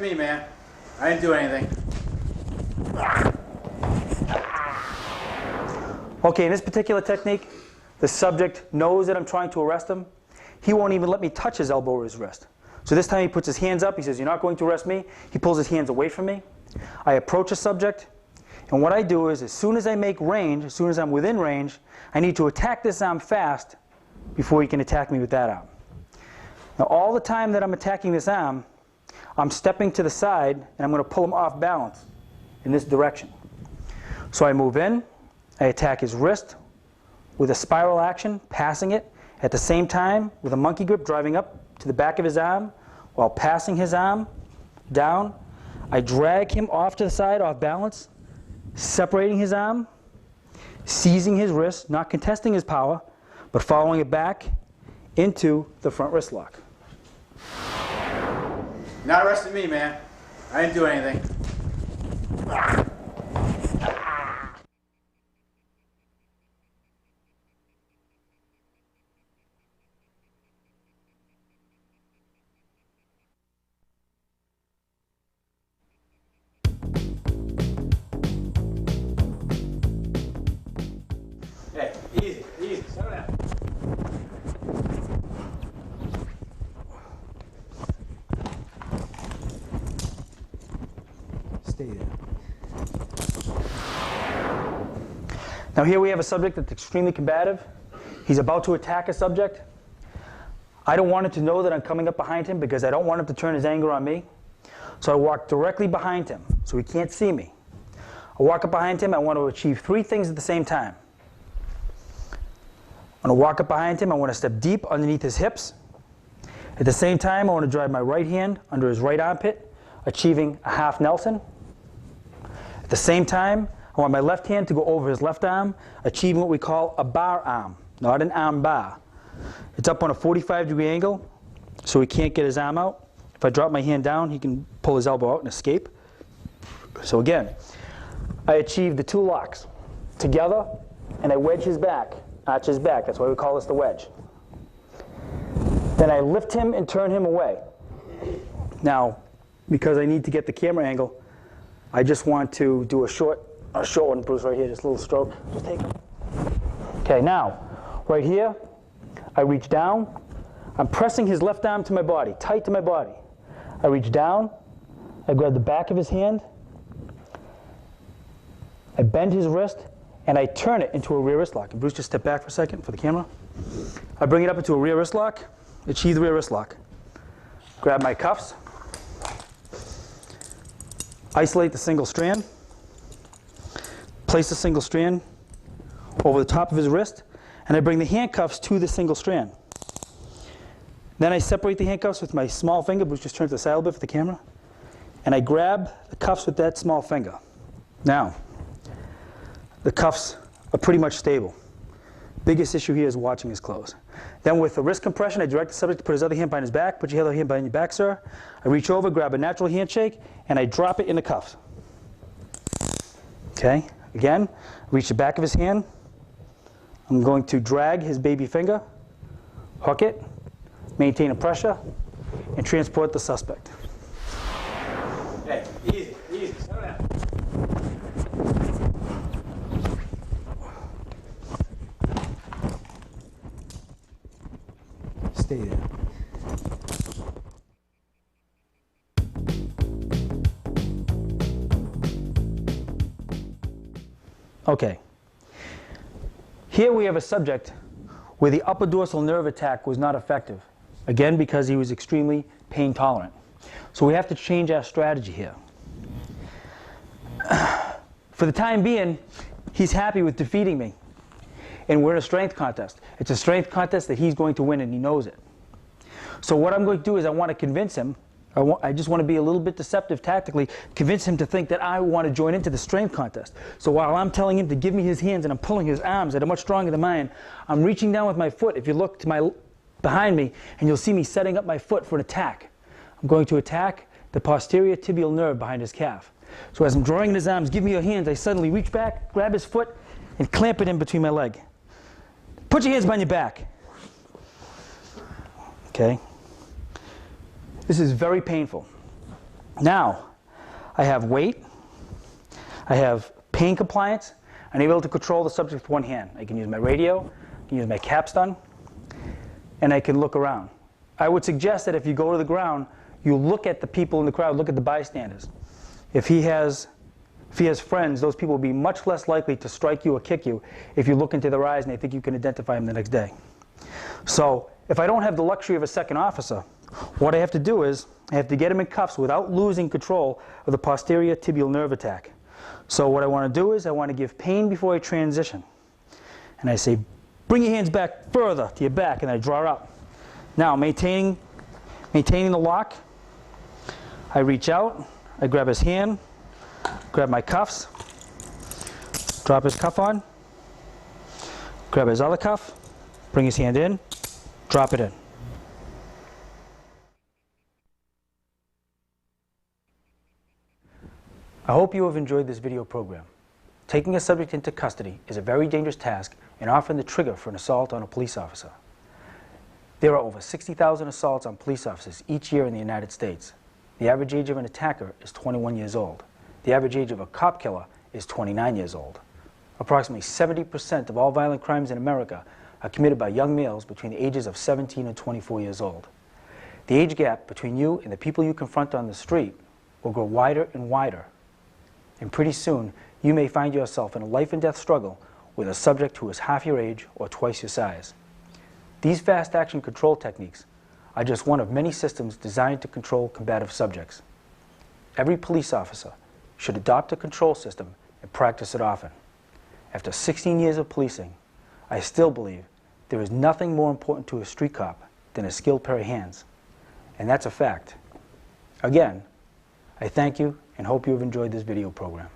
arresting me, man. I didn't do anything. Okay, in this particular technique, the subject knows that I'm trying to arrest him. He won't even let me touch his elbow or his wrist. So this time he puts his hands up. He says, "You're not going to arrest me." He pulls his hands away from me. I approach the subject. And what I do is, as soon as I make range, as soon as I'm within range, I need to attack this arm fast before he can attack me with that arm. Now, all the time that I'm attacking this arm, I'm stepping to the side, and I'm going to pull him off balance in this direction. So I move in, I attack his wrist with a spiral action, passing it, at the same time with a monkey grip driving up to the back of his arm while passing his arm down. I drag him off to the side, off balance, separating his arm, seizing his wrist, not contesting his power, but following it back into the front wrist lock. You're not arresting me, man. I didn't do anything. Hey, easy, easy, settle down. Stay there. Now here we have a subject that's extremely combative. He's about to attack a subject. I don't want him to know that I'm coming up behind him because I don't want him to turn his anger on me. So I walk directly behind him so he can't see me. I walk up behind him. I want to achieve three things at the same time. I want to walk up behind him. I want to step deep underneath his hips. At the same time, I want to drive my right hand under his right armpit, achieving a half Nelson. At the same time, I want my left hand to go over his left arm, achieving what we call a bar arm, not an arm bar. It's up on a 45-degree angle, so he can't get his arm out. If I drop my hand down, he can pull his elbow out and escape. So again, I achieve the two locks together, and I wedge his back, arch his back. That's why we call this the wedge. Then I lift him and turn him away. Now, because I need to get the camera angle, I just want to do a short one, Bruce, right here, just a little stroke. Just take it. Okay, now, right here, I reach down. I'm pressing his left arm to my body, tight to my body. I reach down. I grab the back of his hand. I bend his wrist, and I turn it into a rear wrist lock. And Bruce, just step back for a second for the camera. I bring it up into a rear wrist lock, achieve the rear wrist lock. Grab my cuffs, isolate the single strand, place the single strand over the top of his wrist, and I bring the handcuffs to the single strand. Then I separate the handcuffs with my small finger. Bruce, just turn to the side a little bit for the camera. And I grab the cuffs with that small finger. Now, the cuffs are pretty much stable. Biggest issue here is watching his clothes. Then with the wrist compression, I direct the subject to put his other hand behind his back. Put your other hand behind your back, sir. I reach over, grab a natural handshake, and I drop it in the cuffs. Okay, again, reach the back of his hand. I'm going to drag his baby finger, hook it, maintain a pressure, and transport the suspect. Hey, easy, easy, settle down. Stay there. Okay. Here we have a subject where the upper dorsal nerve attack was not effective. Again, because he was extremely pain tolerant. So we have to change our strategy here. For the time being, he's happy with defeating me. And we're in a strength contest. It's a strength contest that he's going to win, and he knows it. So what I'm going to do is I want to convince him, I just want to be a little bit deceptive tactically, convince him to think that I want to join into the strength contest. So while I'm telling him to give me his hands and I'm pulling his arms that are much stronger than mine, I'm reaching down with my foot. If you look to behind me, and you'll see me setting up my foot for an attack. I'm going to attack the posterior tibial nerve behind his calf. So as I'm drawing in his arms, give me your hands, I suddenly reach back, grab his foot, and clamp it in between my leg. Put your hands behind your back. Okay? This is very painful. Now, I have weight, I have pain compliance, and I'm able to control the subject with one hand. I can use my radio, I can use my capstan, and I can look around. I would suggest that if you go to the ground, you look at the people in the crowd, look at the bystanders. If he has friends, those people will be much less likely to strike you or kick you if you look into their eyes and they think you can identify him the next day. So if I don't have the luxury of a second officer, what I have to do is I have to get him in cuffs without losing control of the posterior tibial nerve attack. So what I want to do is I want to give pain before I transition. And I say, bring your hands back further to your back, and I draw up. Now, maintaining the lock, I reach out, I grab his hand, grab my cuffs, drop his cuff on, grab his other cuff, bring his hand in, drop it in. I hope you have enjoyed this video program. Taking a subject into custody is a very dangerous task and often the trigger for an assault on a police officer. There are over 60,000 assaults on police officers each year in the United States. The average age of an attacker is 21 years old. The average age of a cop killer is 29 years old. Approximately 70% of all violent crimes in America are committed by young males between the ages of 17 and 24 years old. The age gap between you and the people you confront on the street will grow wider and wider. And pretty soon, you may find yourself in a life and death struggle with a subject who is half your age or twice your size. These fast action control techniques are just one of many systems designed to control combative subjects. Every police officer should adopt a control system and practice it often. After 16 years of policing, I still believe there is nothing more important to a street cop than a skilled pair of hands. And that's a fact. Again, I thank you and hope you have enjoyed this video program.